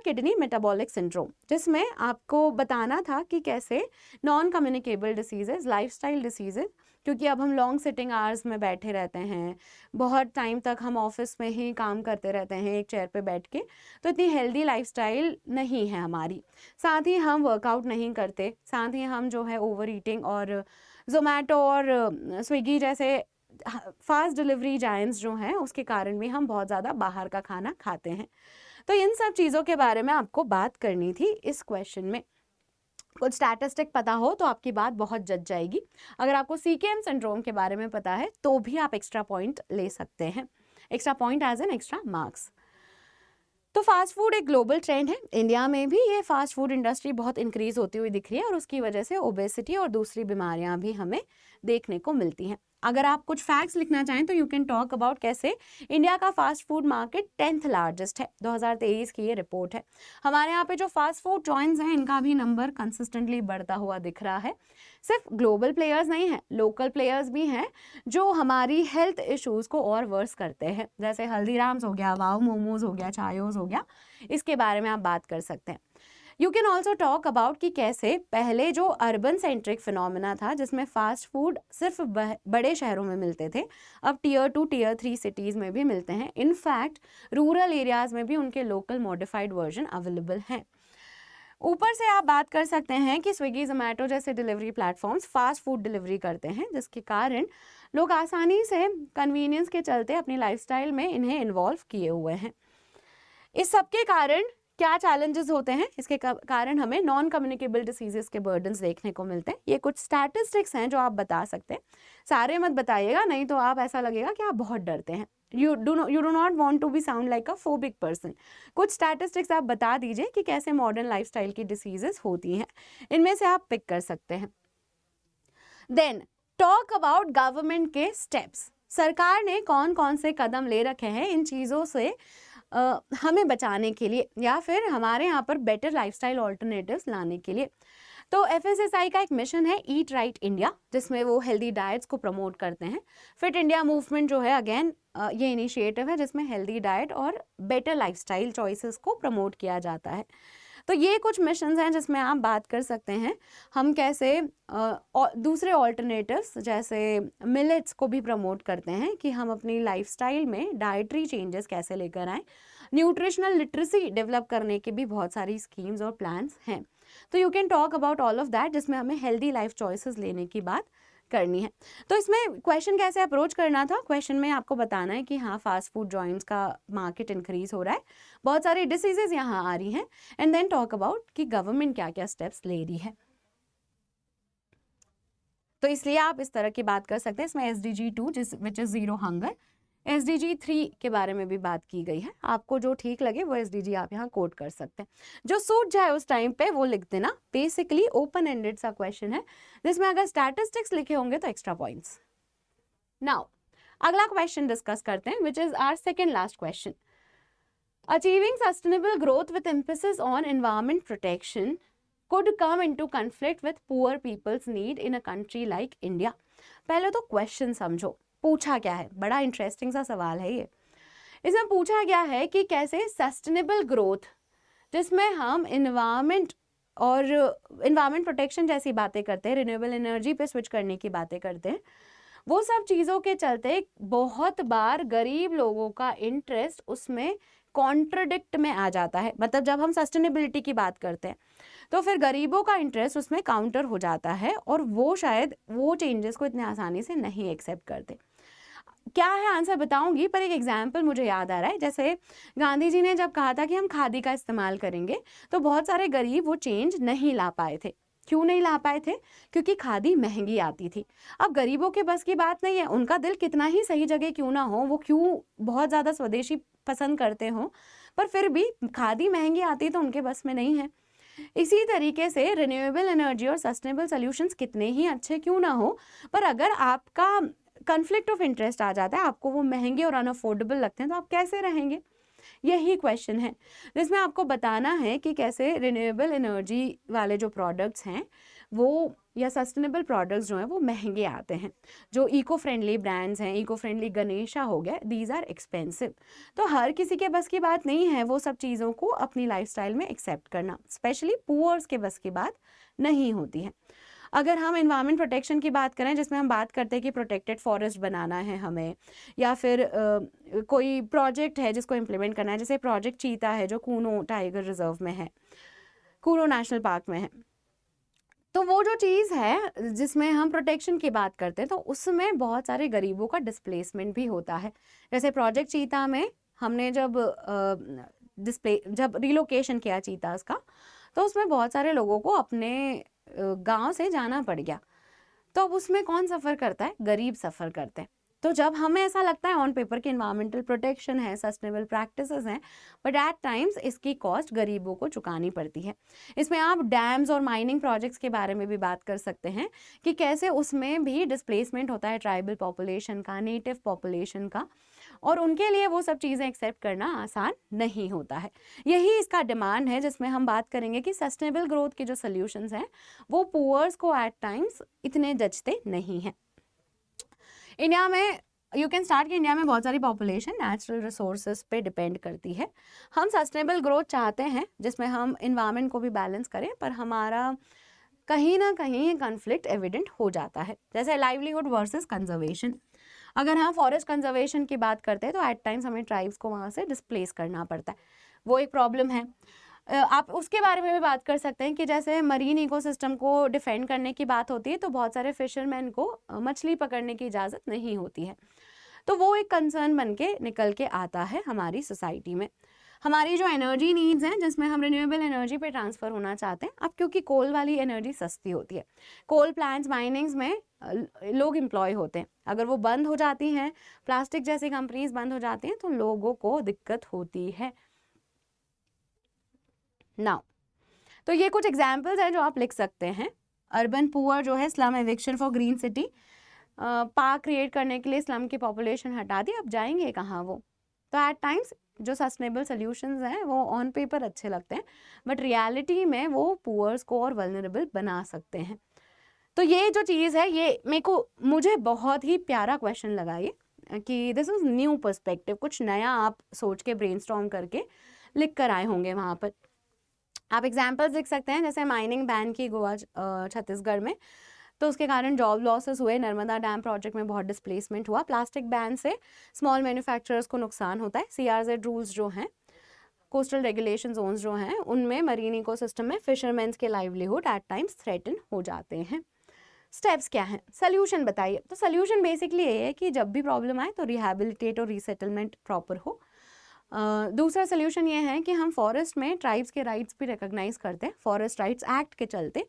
किडनी मेटाबॉलिक सिंड्रोम, जिसमें आपको बताना था कि कैसे non communicable diseases, lifestyle diseases, क्योंकि अब हम लॉन्ग सिटिंग आवर्स में बैठे रहते हैं, बहुत टाइम तक हम ऑफिस में ही काम करते रहते हैं एक चेयर पे बैठ के, तो इतनी हेल्दी लाइफस्टाइल नहीं है हमारी। साथ ही हम वर्कआउट नहीं करते, साथ ही हम जो है ओवर ईटिंग और जोमेटो और स्विगी जैसे फास्ट डिलीवरी जायंट्स जो हैं उसके कारण भी हम बहुत ज़्यादा बाहर का खाना खाते हैं। तो इन सब चीज़ों के बारे में आपको बात करनी थी इस क्वेश्चन में। कुछ स्टैटिस्टिक पता हो तो आपकी बात बहुत जच जाएगी। अगर आपको CKM सिंड्रोम के बारे में पता है तो भी आप एक्स्ट्रा पॉइंट ले सकते हैं, extra point as an extra marks. तो फास्ट फूड एक ग्लोबल ट्रेंड है, इंडिया में भी ये फास्ट फूड इंडस्ट्री बहुत इंक्रीज होती हुई दिख रही है और उसकी वजह से ओबेसिटी और दूसरी बीमारियां भी हमें देखने को मिलती हैं। अगर आप कुछ फैक्ट्स लिखना चाहें तो यू कैन टॉक अबाउट कैसे इंडिया का fast food market 10th largest है, 2023 की ये रिपोर्ट है। हमारे यहाँ पे जो फास्ट फूड जॉइंट्स हैं इनका भी नंबर कंसिस्टेंटली बढ़ता हुआ दिख रहा है। सिर्फ ग्लोबल प्लेयर्स नहीं हैं, लोकल प्लेयर्स भी हैं जो हमारी हेल्थ इश्यूज़ को और वर्स करते हैं, जैसे हल्दीराम्स हो गया, वाव मोमोज हो गया, चायोज हो गया, इसके बारे में आप बात कर सकते हैं। You can also talk about कि कैसे पहले जो अर्बन सेंट्रिक फिनोमिना था जिसमें फास्ट फूड सिर्फ बड़े शहरों में मिलते थे, अब Tier 2 Tier 3 सिटीज़ में भी मिलते हैं। इनफैक्ट रूरल एरियाज़ में भी उनके लोकल मॉडिफाइड वर्जन अवेलेबल हैं। ऊपर से आप बात कर सकते हैं कि स्विगी, जोमेटो जैसे delivery platforms fast food delivery करते हैं, जिसके कारण लोग आसानी से कन्वीनियंस के चलते अपनी लाइफस्टाइल में इन्हें इन्वॉल्व किए हुए हैं। इस सब के कारण क्या चैलेंजेस होते हैं, इसके कारण हमें नॉन कम्युनिकेबल डिसीजेस के बर्डन्स देखने को मिलते हैं। ये कुछ स्टैटिस्टिक्स हैं जो आप बता सकते हैं, सारे मत बताइएगा, नहीं तो आप ऐसा लगेगा कि आप बहुत डरते हैं। You do not want to be sound like a phobic person. कुछ स्टैटिस्टिक्स आप बता दीजिए कि कैसे मॉडर्न लाइफस्टाइल की डिसीजेस होती हैं, इनमें से आप पिक कर सकते हैं। देन टॉक अबाउट गवर्नमेंट के स्टेप्स, सरकार ने कौन कौन से कदम ले रखे हैं इन चीज़ों से हमें बचाने के लिए या फिर हमारे यहाँ पर बेटर लाइफस्टाइल ऑल्टरनेटिव्स लाने के लिए। तो FSSAI का एक मिशन है ईट राइट इंडिया, जिसमें वो हेल्दी डाइट्स को प्रमोट करते हैं। फिट इंडिया मूवमेंट जो है अगेन ये इनिशिएटिव है जिसमें हेल्दी डाइट और बेटर लाइफस्टाइल चॉइसेस को प्रमोट किया जाता है। तो ये कुछ मिशंस हैं जिसमें आप बात कर सकते हैं हम कैसे दूसरे ऑल्टरनेटिव्स जैसे मिलेट्स को भी प्रमोट करते हैं कि हम अपनी लाइफस्टाइल में डाइटरी चेंजेस कैसे लेकर आएँ। न्यूट्रिशनल लिटरेसी डेवलप करने की भी बहुत सारी स्कीम्स और प्लान्स हैं। तो you can talk about all of that, जिसमें हमें हेल्दी लाइफ चॉइसेस लेने की बात करनी है। तो इसमें क्वेश्चन कैसे अप्रोच करना था, क्वेश्चन में आपको बताना है कि हाँ फास्ट फूड जॉइंट्स का मार्केट इंक्रीज हो रहा है, बहुत सारी डिसीजेज यहाँ आ रही हैं, एंड देन टॉक अबाउट कि गवर्नमेंट क्या क्या स्टेप्स ले रही है। तो इसलिए आप इस तरह की बात कर सकते हैं। इसमें SDG 2 which is zero hunger, SDG 3 के बारे में भी बात की गई है। आपको जो ठीक लगे वो SDG आप यहाँ कोट कर सकते हैं, जो सूट जाए उस टाइम पे वो लिख देना। बेसिकली ओपन एंडेड सा क्वेश्चन है जिसमें अगर स्टैटिस्टिक्स लिखे होंगे तो एक्स्ट्रा पॉइंट्स। नाउ अगला क्वेश्चन डिस्कस करते हैं which is our second last question. Achieving sustainable growth with emphasis on environment protection could come into conflict with poor people's need in a country like India। पहले तो question समझो, पूछा क्या है, बड़ा इंटरेस्टिंग सा सवाल है ये। इसमें पूछा गया है कि कैसे सस्टेनेबल ग्रोथ, जिसमें हम इन्वायरमेंट और इन्वायरमेंट प्रोटेक्शन जैसी बातें करते हैं, रिन्यूएबल एनर्जी पे स्विच करने की बातें करते हैं, वो सब चीज़ों के चलते बहुत बार गरीब लोगों का इंटरेस्ट उसमें कॉन्ट्रडिक्ट में आ जाता है। मतलब जब हम सस्टेनेबिलिटी की बात करते हैं तो फिर गरीबों का इंटरेस्ट उसमें काउंटर हो जाता है और वो शायद वो चेंजेस को इतने आसानी से नहीं एक्सेप्ट करते। क्या है आंसर बताऊंगी, पर एक एग्जाम्पल मुझे याद आ रहा है। जैसे गांधी जी ने जब कहा था कि हम खादी का इस्तेमाल करेंगे तो बहुत सारे गरीब वो चेंज नहीं ला पाए थे। क्यों नहीं ला पाए थे? क्योंकि खादी महंगी आती थी। अब गरीबों के बस की बात नहीं है, उनका दिल कितना ही सही जगह क्यों ना हो, वो क्यों बहुत ज़्यादा स्वदेशी पसंद करते हों, पर फिर भी खादी महंगी आती तो उनके बस में नहीं है। इसी तरीके से रिन्यूएबल एनर्जी और सस्टेनेबल सॉल्यूशंस कितने ही अच्छे क्यों ना हो, पर अगर आपका कॉन्फ्लिक्ट ऑफ इंटरेस्ट आ जाता है, आपको वो महंगे और अनअफोर्डेबल लगते हैं, तो आप कैसे रहेंगे? यही क्वेश्चन है जिसमें आपको बताना है कि कैसे रिन्यूएबल एनर्जी वाले जो प्रोडक्ट्स हैं वो या सस्टेनेबल प्रोडक्ट्स जो हैं वो महंगे आते हैं। जो इको फ्रेंडली ब्रांड्स हैं, इको फ्रेंडली गणेशा हो गया, दीज आर एक्सपेंसिव। तो हर किसी के बस की बात नहीं है वो सब चीज़ों को अपनी लाइफस्टाइल में एक्सेप्ट करना, स्पेशली पुअर्स के बस की बात नहीं होती है। अगर हम एनवायरनमेंट प्रोटेक्शन की बात करें, जिसमें हम बात करते हैं कि प्रोटेक्टेड फॉरेस्ट बनाना है हमें, या फिर कोई प्रोजेक्ट है जिसको इम्प्लीमेंट करना है, जैसे प्रोजेक्ट चीता है जो कूनो टाइगर रिजर्व में है, कूनो नेशनल पार्क में है। तो वो जो चीज़ है जिसमें हम प्रोटेक्शन की बात करते हैं, तो उसमें बहुत सारे गरीबों का डिस्प्लेसमेंट भी होता है। जैसे प्रोजेक्ट चीता में हमने जब रिलोकेशन किया चीतास का, तो उसमें बहुत सारे लोगों को अपने गांव से जाना पड़ गया। तो अब उसमें कौन सफ़र करता है? गरीब सफ़र करते हैं। तो जब हमें ऐसा लगता है ऑन पेपर कि इन्वायरमेंटल प्रोटेक्शन है, सस्टेनेबल प्रैक्टिसेस हैं, बट एट टाइम्स इसकी कॉस्ट गरीबों को चुकानी पड़ती है। इसमें आप डैम्स और माइनिंग प्रोजेक्ट्स के बारे में भी बात कर सकते हैं कि कैसे उसमें भी डिस्प्लेसमेंट होता है ट्राइबल पॉपुलेशन का, नेटिव पॉपुलेशन का, और उनके लिए वो सब चीज़ें एक्सेप्ट करना आसान नहीं होता है। यही इसका डिमांड है जिसमें हम बात करेंगे कि सस्टेनेबल ग्रोथ के जो सोल्यूशंस हैं वो पुअर्स को एट टाइम्स इतने जचते नहीं हैं। इंडिया में यू कैन स्टार्ट कि इंडिया में बहुत सारी पॉपुलेशन नेचुरल रिसोर्सेज पे डिपेंड करती है। हम सस्टेनेबल ग्रोथ चाहते हैं जिसमें हम इन्वायरमेंट को भी बैलेंस करें, पर हमारा कहीं ना कहीं कॉन्फ्लिक्ट एविडेंट हो जाता है, जैसे लाइवलीहुड वर्सेस कंजर्वेशन। अगर हम फॉरेस्ट कंजर्वेशन की बात करते हैं तो एट टाइम्स हमें ट्राइब्स को वहाँ से डिस्प्लेस करना पड़ता है, वो एक प्रॉब्लम है। आप उसके बारे में भी बात कर सकते हैं कि जैसे मरीन इकोसिस्टम को डिफेंड करने की बात होती है तो बहुत सारे फिशरमैन को मछली पकड़ने की इजाज़त नहीं होती है, तो वो एक कंसर्न बन के निकल के आता है हमारी सोसाइटी में। हमारी जो एनर्जी नीड्स हैं जिसमें हम रिन्यूएबल एनर्जी पे ट्रांसफ़र होना चाहते हैं, अब क्योंकि कोल वाली एनर्जी सस्ती होती है, कोल प्लांट्स माइनिंग्स में लोग एम्प्लॉय होते हैं, अगर वो बंद हो जाती हैं, प्लास्टिक जैसी कंपनीज बंद हो जाती हैं, तो लोगों को दिक्कत होती है। नाउ तो ये कुछ एग्जाम्पल्स हैं जो आप लिख सकते हैं। अर्बन पुअर जो है, slum eviction for green city, park create करने के लिए स्लम की पॉपुलेशन हटा दी, अब जाएंगे कहाँ वो? तो एट टाइम्स जो सस्टेनेबल सोल्यूशंस हैं वो ऑन पेपर अच्छे लगते हैं, बट रियलिटी में वो पुअर्स को और वल्नरेबल बना सकते हैं। तो ये जो चीज़ है, ये मुझे बहुत ही प्यारा क्वेश्चन लगा ये, कि दिस इज न्यू पर्सपेक्टिव, कुछ नया आप सोच के ब्रेनस्टॉर्म करके लिख कर आए होंगे वहाँ पर। आप एग्जाम्पल्स लिख सकते हैं, जैसे माइनिंग बैन की गोवा छत्तीसगढ़ में, तो उसके कारण जॉब लॉसेस हुए, नर्मदा डैम प्रोजेक्ट में बहुत डिस्प्लेसमेंट हुआ, प्लास्टिक बैन से स्मॉल मैन्युफैक्चरर्स को नुकसान होता है, CRZ रूल्स जो हैं, कोस्टल रेगुलेशन जोन्स जो हैं, उनमें मरीन इकोसिस्टम में फिशरमैन्स के लाइवलीहुड एट टाइम्स थ्रेटन हो जाते हैं। स्टेप्स क्या हैं? सोल्यूशन बताइए। तो सोल्यूशन बेसिकली ये है कि जब भी प्रॉब्लम आए तो रिहैबिलिटेट और रीसेटलमेंट प्रॉपर हो। दूसरा सोल्यूशन ये है कि हम फॉरेस्ट में ट्राइब्स के राइट्स भी रिकॉग्नाइज करते हैं फॉरेस्ट राइट्स एक्ट के चलते,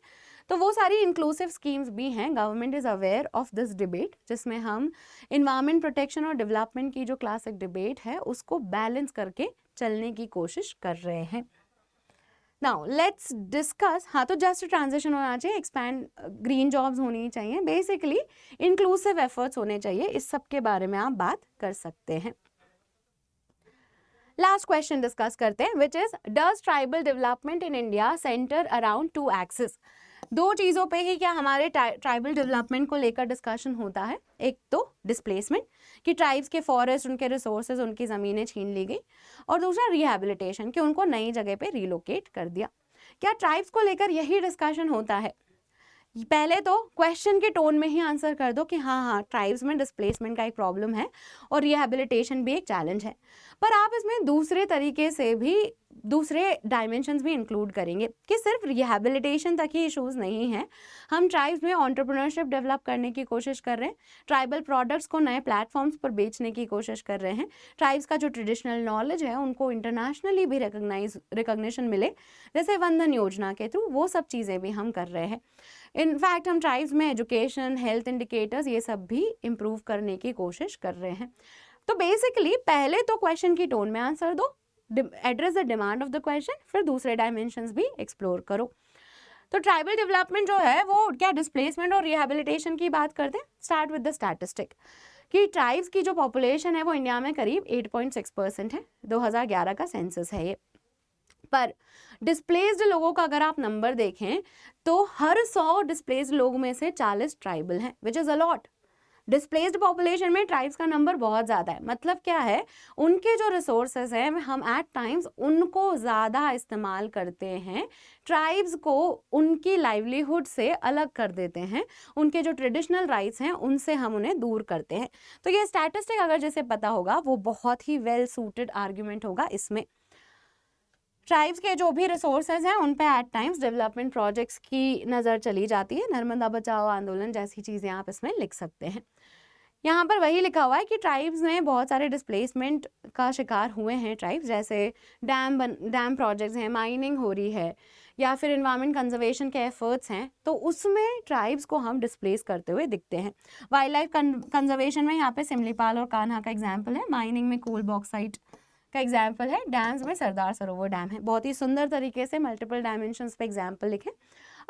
तो वो सारी इंक्लूसिव स्कीम्स भी हैं। Government is aware of this debate, जिसमें हम इन्वायरमेंट प्रोटेक्शन और डेवलपमेंट की जो क्लासिक डिबेट है उसको बैलेंस करके चलने की कोशिश कर रहे हैं। Now let's discuss. हाँ, तो जस्ट ट्रांजिशन होना चाहिए, एक्सपैंड ग्रीन जॉब्स होनी चाहिए, बेसिकली इंक्लूसिव एफर्ट्स होने चाहिए, इस सब के बारे में आप बात कर सकते हैं। लास्ट क्वेश्चन डिस्कस करते हैं, which is does tribal development in India centre around 2 axis. दो चीज़ों पे ही क्या हमारे ट्राइबल डेवलपमेंट को लेकर डिस्कशन होता है? एक तो डिस्प्लेसमेंट, कि ट्राइब्स के फॉरेस्ट, उनके रिसोर्सेज, उनकी ज़मीनें छीन ली गई, और दूसरा रिहैबिलिटेशन, कि उनको नई जगह पे रिलोकेट कर दिया। क्या ट्राइब्स को लेकर यही डिस्कशन होता है? पहले तो क्वेश्चन के टोन में ही आंसर कर दो कि हाँ हाँ ट्राइब्स में डिस्प्लेसमेंट का एक प्रॉब्लम है और रिहैबिलिटेशन भी एक चैलेंज है, पर आप इसमें दूसरे तरीके से भी दूसरे डायमेंशंस भी इंक्लूड करेंगे कि सिर्फ रिहैबिलिटेशन तक ही इश्यूज नहीं है। हम ट्राइब्स में एंटरप्रेन्योरशिप डेवलप करने की कोशिश कर रहे हैं, ट्राइबल प्रोडक्ट्स को नए प्लेटफॉर्म्स पर बेचने की कोशिश कर रहे हैं, ट्राइब्स का जो ट्रेडिशनल नॉलेज है उनको इंटरनेशनली भी रिकॉग्निशन मिले, जैसे वंदन योजना के थ्रू, वो सब चीज़ें भी हम कर रहे हैं। इनफैक्ट हम ट्राइब्स में एजुकेशन, हेल्थ इंडिकेटर्स ये सब भी इम्प्रूव करने की कोशिश कर रहे हैं। तो बेसिकली पहले तो क्वेश्चन की टोन में आंसर दो, address the demand of the question, फिर दूसरे डायमेंशंस भी एक्सप्लोर करो। तो ट्राइबल डेवलपमेंट जो है वो क्या डिस्प्लेसमेंट और रिहैबिलिटेशन की बात करते हैं। स्टार्ट विद द स्टैटिस्टिक कि ट्राइब्स की जो पॉपुलेशन है वो इंडिया में करीब 8.6% है, 2011 का सेंसस है ये। पर डिस्प्लेस्ड लोगों का अगर आप नंबर देखें तो हर 100 डिस्प्लेस्ड लोगों में से 40 ट्राइबल हैं, which is a lot. Displaced population में ट्राइब्स का नंबर बहुत ज़्यादा है। मतलब क्या है, उनके जो रिसोर्सेज हैं हम एट टाइम्स उनको ज़्यादा इस्तेमाल करते हैं, ट्राइब्स को उनकी लाइवलीहुड से अलग कर देते हैं, उनके जो ट्रेडिशनल राइट्स हैं उनसे हम उन्हें दूर करते हैं। तो ये स्टैटिस्टिक अगर जैसे पता होगा वो बहुत ही वेल सूटेड आर्ग्यूमेंट होगा इसमें। ट्राइब्स के जो भी रिसोर्सेज हैं उन पे एट टाइम्स डेवलपमेंट प्रोजेक्ट्स की नज़र चली जाती है, नर्मदा बचाओ आंदोलन जैसी चीज़ें आप इसमें लिख सकते हैं। यहाँ पर वही लिखा हुआ है कि ट्राइब्स में बहुत सारे डिस्प्लेसमेंट का शिकार हुए हैं ट्राइब्स, जैसे डैम प्रोजेक्ट्स हैं, माइनिंग हो रही है, या फिर इन्वायरमेंट कंजर्वेशन के एफर्ट्स हैं, तो उसमें ट्राइब्स को हम डिस्प्लेस करते हुए दिखते हैं। वाइल्ड लाइफ कंजर्वेशन में यहाँ पे सिमलीपाल और कान्हा का एग्जाम्पल है, माइनिंग में कोल बॉक्साइट का एग्जाम्पल है, डैम्स में सरदार सरोवर डैम है। बहुत ही सुंदर तरीके से मल्टीपल डायमेंशंस पे एग्जाम्पल लिखे,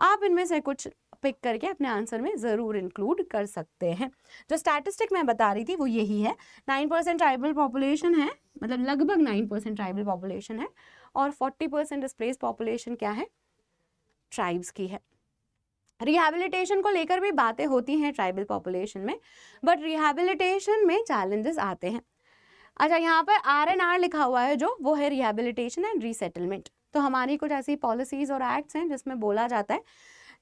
आप इनमें से कुछ पिक करके अपने आंसर में ज़रूर इंक्लूड कर सकते हैं। जो स्टैटिस्टिक मैं बता रही थी वो यही है, 9% ट्राइबल पॉपुलेशन है, मतलब लगभग 9% ट्राइबल पॉपुलेशन है, और 40% डिस्प्लेस पॉपुलेशन क्या है, ट्राइब्स की है। रिहैबिलिटेशन को लेकर भी बातें होती हैं ट्राइबल पॉपुलेशन में, बट रिहैबिलिटेशन में चैलेंजेस आते हैं। अच्छा, यहाँ पर RNR लिखा हुआ है जो, वो है रिहैबिलिटेशन एंड रीसेटलमेंट। तो हमारी कुछ ऐसी पॉलिसीज़ और एक्ट्स हैं जिसमें बोला जाता है,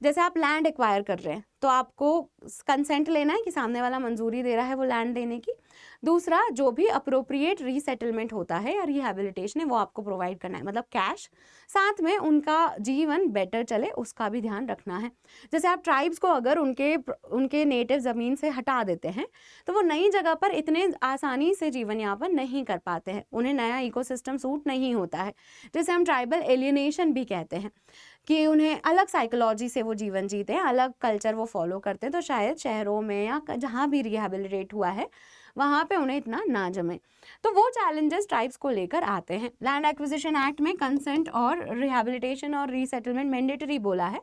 जैसे आप लैंड एक्वायर कर रहे हैं तो आपको कंसेंट लेना है कि सामने वाला मंजूरी दे रहा है वो लैंड देने की। दूसरा, जो भी अप्रोप्रिएट रीसेटलमेंट होता है या रिहैबिलिटेशन है वो आपको प्रोवाइड करना है, मतलब कैश, साथ में उनका जीवन बेटर चले उसका भी ध्यान रखना है। जैसे आप ट्राइब्स को अगर उनके नेटिव ज़मीन से हटा देते हैं तो वो नई जगह पर इतने आसानी से जीवन यापन नहीं कर पाते हैं, उन्हें नया इकोसिस्टम सूट नहीं होता है, जिसे हम ट्राइबल एलियनेशन भी कहते हैं, कि उन्हें अलग साइकोलॉजी से वो जीवन जीते हैं, अलग कल्चर वो फॉलो करते हैं। तो शायद शहरों में या जहाँ भी रिहैबिलिटेट हुआ है वहाँ पे उन्हें इतना ना जमे, तो वो चैलेंजेस ट्राइब्स को लेकर आते हैं। लैंड एक्विजिशन एक्ट में कंसेंट और रिहैबिलिटेशन और रीसेटलमेंट मैंडेटरी बोला है,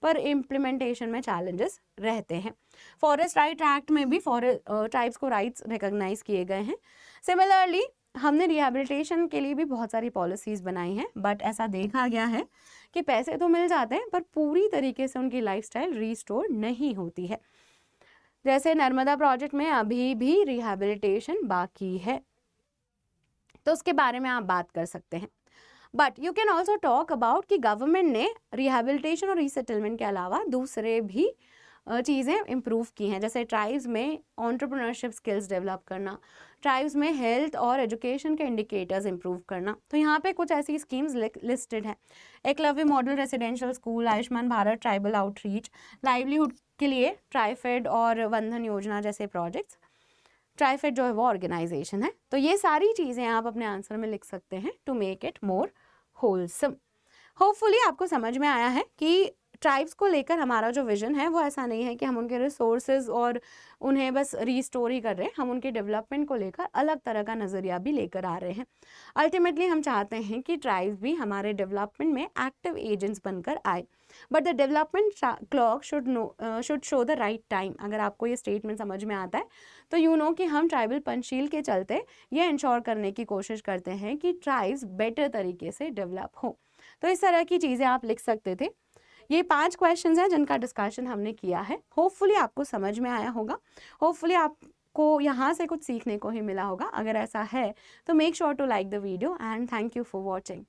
पर इम्प्लीमेंटेशन में चैलेंजेस रहते हैं। फॉरेस्ट राइट एक्ट में भी ट्राइब्स को राइट्स रिकॉग्नाइज किए गए हैं। सिमिलरली हमने रिहैबिलिटेशन के लिए भी बहुत सारी पॉलिसीज़ बनाई हैं, बट ऐसा देखा गया है कि पैसे तो मिल जाते हैं पर पूरी तरीके से उनकी लाइफस्टाइल रीस्टोर नहीं होती है। जैसे नर्मदा प्रोजेक्ट में अभी भी रिहैबिलिटेशन बाकी है, तो उसके बारे में आप बात कर सकते हैं। But you can also talk about कि गवर्नमेंट ने रिहैबिलिटेशन और रीसेटलमेंट के अलावा दूसरे भी चीज़ें इम्प्रूव की हैं, जैसे ट्राइब्स में एंटरप्रेन्योरशिप स्किल्स डेवलप करना, ट्राइब्स में हेल्थ और एजुकेशन के इंडिकेटर्स इम्प्रूव करना। तो यहाँ पे कुछ ऐसी स्कीम्स लिस्टेड हैं, Eklavya model residential school, Ayushman Bharat tribal outreach, livelihood के लिए ट्राइफेड और वंदन योजना जैसे प्रोजेक्ट्स। ट्राइफेड जो है वो ऑर्गेनाइजेशन है। तो ये सारी चीज़ें आप अपने आंसर में लिख सकते हैं to make it more wholesome. Hopefully आपको समझ में आया है कि ट्राइब्स को लेकर हमारा जो विजन है वो ऐसा नहीं है कि हम उनके रिसोर्सेज और उन्हें बस रीस्टोर ही कर रहे हैं, हम उनके डेवलपमेंट को लेकर अलग तरह का नज़रिया भी लेकर आ रहे हैं। अल्टीमेटली हम चाहते हैं कि ट्राइब्स भी हमारे डेवलपमेंट में एक्टिव एजेंट्स बनकर आए, but the development clock should show the right time. अगर आपको ये स्टेटमेंट समझ में आता है तो यू नो कि हम ट्राइबल पंचशील के चलते ये इंश्योर करने की कोशिश करते हैं कि ट्राइब्स बेटर तरीके से डेवलप हो। तो इस तरह की चीज़ें आप लिख सकते थे। ये 5 क्वेश्चंस हैं जिनका डिस्कशन हमने किया है। होपफुली आपको समझ में आया होगा, होपफुली आपको यहाँ से कुछ सीखने को ही मिला होगा। अगर ऐसा है तो make sure to like the video and thank you for watching.